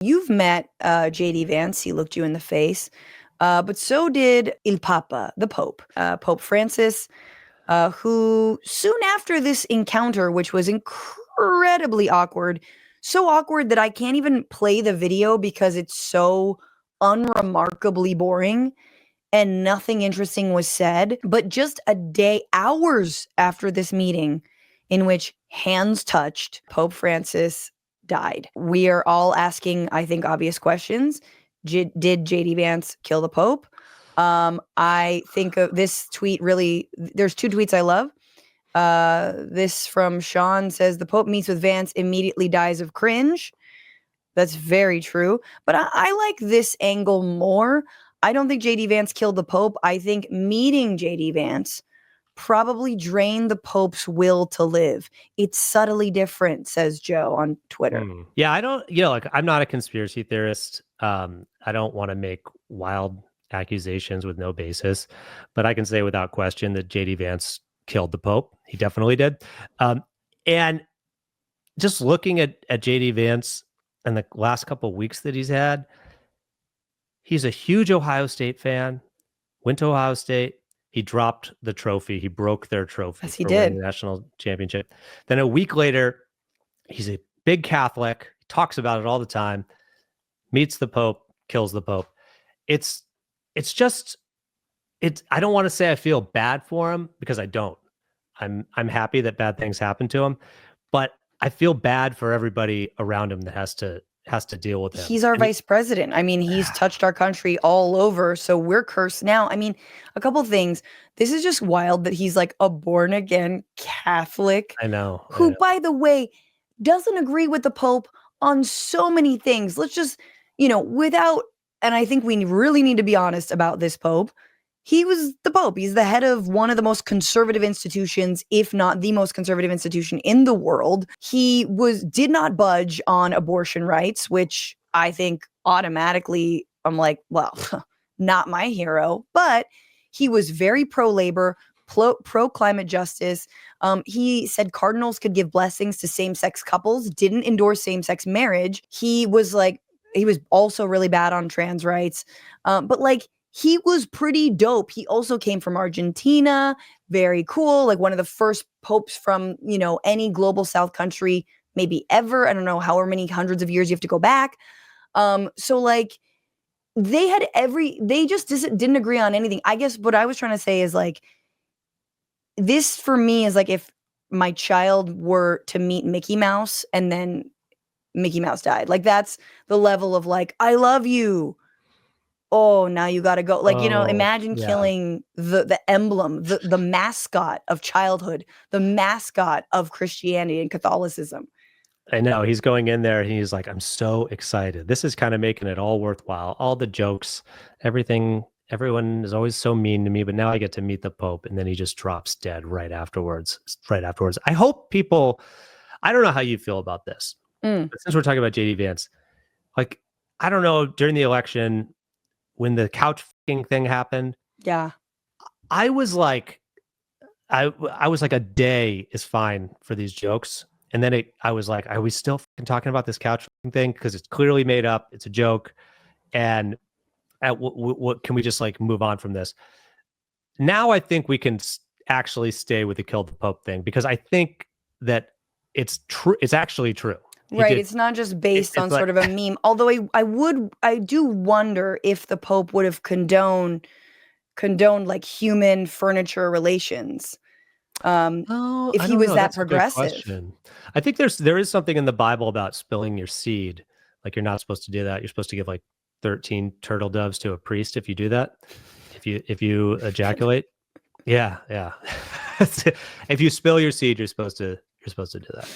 You've met JD Vance. He looked you in the face. But so did Il Papa, the Pope, Pope Francis, who soon after this encounter, which was incredibly awkward, so awkward that I can't even play the video because it's so unremarkably boring and nothing interesting was said. But just a day, hours after this meeting in which hands touched, Pope Francis died. We are all asking, I think, obvious questions. Did JD Vance kill the Pope? I think this tweet really, there's two tweets I love. This from Sean says, the Pope meets with Vance, immediately dies of cringe. That's very true. But I like this angle more. I don't think JD Vance killed the Pope. I think meeting JD Vance probably drained the Pope's will to live. It's subtly different, says Joe on Twitter. Yeah, I don't, like, I'm not a conspiracy theorist. I don't want to make wild accusations with no basis, but I can say without question that JD Vance killed the Pope. He definitely did. And just looking at JD Vance and the last couple of weeks that he's had, he's a huge Ohio State fan, went to Ohio State. He dropped the trophy. He broke their trophy. Yes, he did. The national championship. Then a week later, he's a big Catholic. He talks about it all the time. Meets the Pope, kills the Pope. It's just, I don't want to say I feel bad for him because I don't. I'm happy that bad things happen to him, but I feel bad for everybody around him that has to deal with him. He's our vice president. I mean, he's touched our country all over, so we're cursed now. I mean, a couple things. This is just wild that he's like a born again Catholic. I know. Who, by the way, doesn't agree with the Pope on so many things. Let's just, without, and I think we really need to be honest about this Pope. He was the Pope. He's the head of one of the most conservative institutions, if not the most conservative institution in the world. He did not budge on abortion rights, which I think automatically I'm like, well, not my hero. But he was very pro-labor, pro-climate justice. He said cardinals could give blessings to same-sex couples, didn't endorse same-sex marriage. He was also really bad on trans rights. But he was pretty dope. He also came from Argentina. Very cool. Like one of the first popes from, any global South country, maybe ever. I don't know however many hundreds of years you have to go back. So they just didn't agree on anything. I guess what I was trying to say is this for me is if my child were to meet Mickey Mouse and then Mickey Mouse died. That's the level of I love you. Oh, now you got to go. Imagine killing the emblem, the mascot of childhood, the mascot of Christianity and Catholicism. I know. He's going in there and he's like, I'm so excited. This is kind of making it all worthwhile. All the jokes, everything, everyone is always so mean to me, but now I get to meet the Pope, and then he just drops dead right afterwards. I hope people, I don't know how you feel about this, but since we're talking about JD Vance, I don't know, during the election, when the couch thing happened, yeah, I was like, I was like, a day is fine for these jokes, and then I was like, are we still talking about this couch thing? Because it's clearly made up. It's a joke, and what can we just move on from this? Now I think we can actually stay with the kill the Pope thing, because I think that it's true. It's actually true. Right. It's not just based on sort of a meme. Although I do wonder if the Pope would have condoned human furniture relations. If he was that progressive. I think there is something in the Bible about spilling your seed. You're not supposed to do that. You're supposed to give 13 turtle doves to a priest if you do that. If you ejaculate. Yeah. If you spill your seed, you're supposed to do that.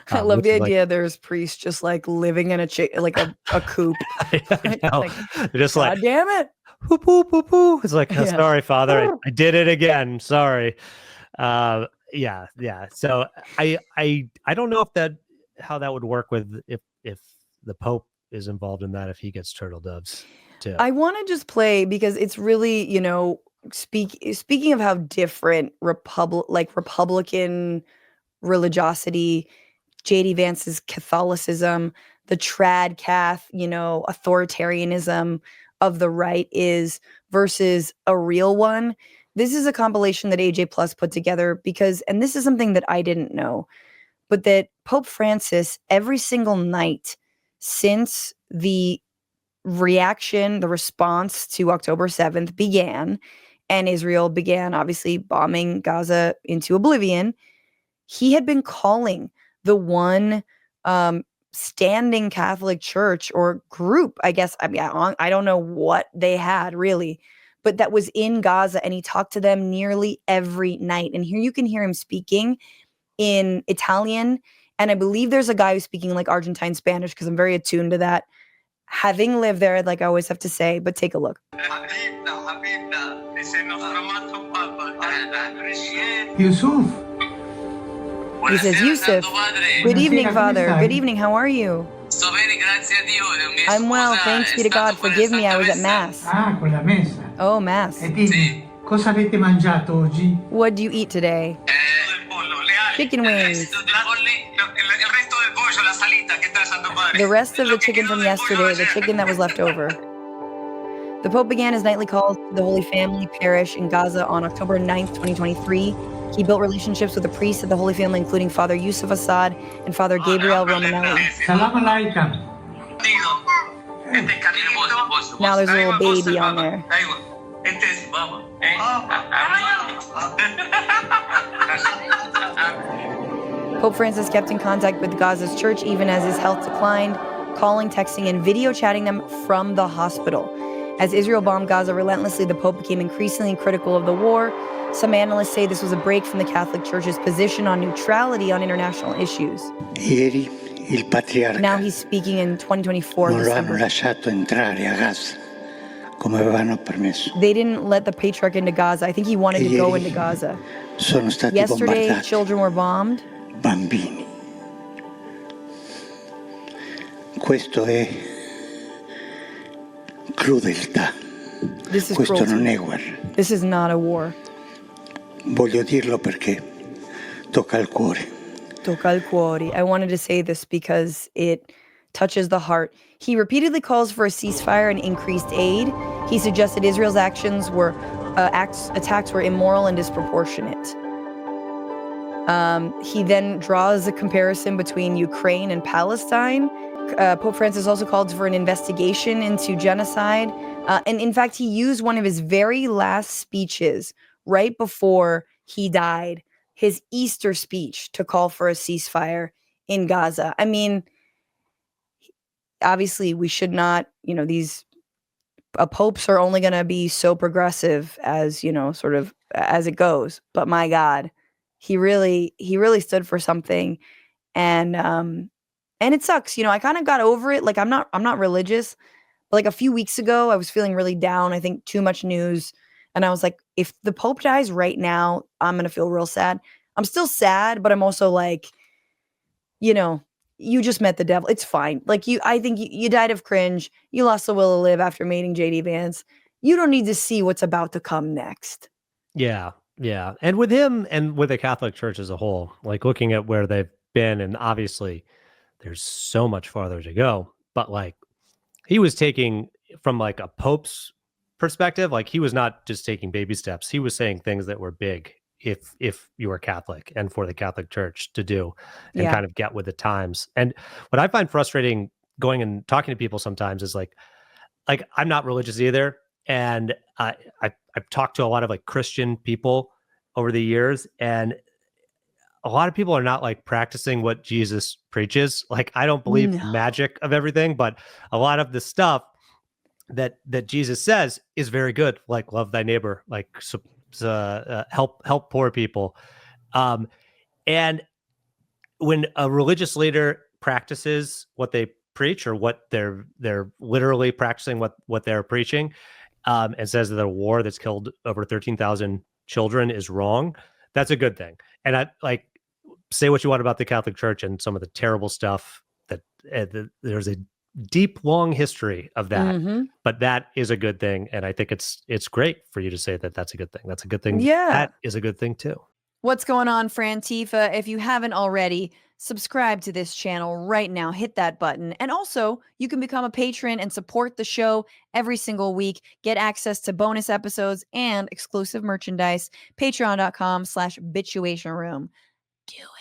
I love the idea. There's priests just living in a coop. I know. They're just God damn it. Poo, poo, poo, poo. It's sorry, Father. I did it again. Sorry. Yeah. So I don't know how that would work if the Pope is involved in that, if he gets turtle doves too. I want to just play, because it's really, speaking of how different Republican religiosity, JD Vance's Catholicism, the trad cath, authoritarianism of the right is versus a real one. This is a compilation that AJ Plus put together because, and this is something that I didn't know, but that Pope Francis, every single night since the response to October 7th began, and Israel began obviously bombing Gaza into oblivion, he had been calling the one standing Catholic church or group, I guess. I mean, I don't know what they had really, but that was in Gaza, and he talked to them nearly every night. And here you can hear him speaking in Italian, and I believe there's a guy who's speaking like Argentine Spanish because I'm very attuned to that. Having lived there, like I always have to say, but take a look. Yusuf. He says, Yusuf, good evening, Father. Good evening, how are you? I'm well, thanks be to God. Forgive me, I was at Mass. Quella messa. Oh, Mass. E dimmi, cosa avete mangiato oggi? What do you eat today? Chicken wings. The rest of the chicken from yesterday, the chicken that was left over. The Pope began his nightly calls to the Holy Family parish in Gaza on October 9th, 2023. He built relationships with the priests of the Holy Family, including Father Yusuf Assad and Father Gabriel Romanelli. Salam alaikum. Now there's a little baby on there. Pope Francis kept in contact with Gaza's church even as his health declined, calling, texting, and video chatting them from the hospital. As Israel bombed Gaza relentlessly, the Pope became increasingly critical of the war. Some analysts say this was a break from the Catholic Church's position on neutrality on international issues. Now he's speaking in 2024. They didn't let the patriarch into Gaza. I think he wanted to go into Gaza. Yesterday, children were bombed. Bambini. Questo è crudeltà. This is Questo cruelty. non è guerra. This is not a war. Voglio dirlo perché tocca al cuore. Tocca al cuore. I wanted to say this because it touches the heart. He repeatedly calls for a ceasefire and increased aid. He suggested Israel's attacks were immoral and disproportionate. He then draws a comparison between Ukraine and Palestine. Pope Francis also called for an investigation into genocide. And in fact, he used one of his very last speeches right before he died, his Easter speech, to call for a ceasefire in Gaza. I mean, obviously, we should not, these popes are only going to be so progressive as, sort of as it goes. But my God, he really stood for something. And it sucks. I kind of got over it. Like, I'm not religious, but like a few weeks ago, I was feeling really down. I think too much news. And I was like, if the Pope dies right now, I'm going to feel real sad. I'm still sad, but I'm also like, you just met the devil. It's fine. Like I think you died of cringe. You lost the will to live after meeting JD Vance. You don't need to see what's about to come next. Yeah. Yeah. And with him and with the Catholic Church as a whole, like looking at where they've been, and obviously there's so much farther to go, but like he was taking from like a Pope's perspective, like he was not just taking baby steps. He was saying things that were big if you were Catholic and for the Catholic Church to do and kind of get with the times. And what I find frustrating going and talking to people sometimes is like I'm not religious either. And I've talked to a lot of like Christian people over the years, and a lot of people are not like practicing what Jesus preaches. Like, I don't believe magic of everything, but a lot of the stuff that Jesus says is very good. Like, love thy neighbor, like help poor people. And when a religious leader practices what they preach, or what they're literally practicing what they're preaching, and says that a war that's killed over 13,000 children is wrong, that's a good thing. And I like, say what you want about the Catholic Church and some of the terrible stuff that there's a deep, long history of that, but that is a good thing. And I think it's great for you to say that that's a good thing. That's a good thing. Yeah. That is a good thing too. What's going on, Frantifa? If you haven't already, subscribe to this channel right now. Hit that button. And also, you can become a patron and support the show every single week. Get access to bonus episodes and exclusive merchandise. Patreon.com/bitchuationroom. Do it.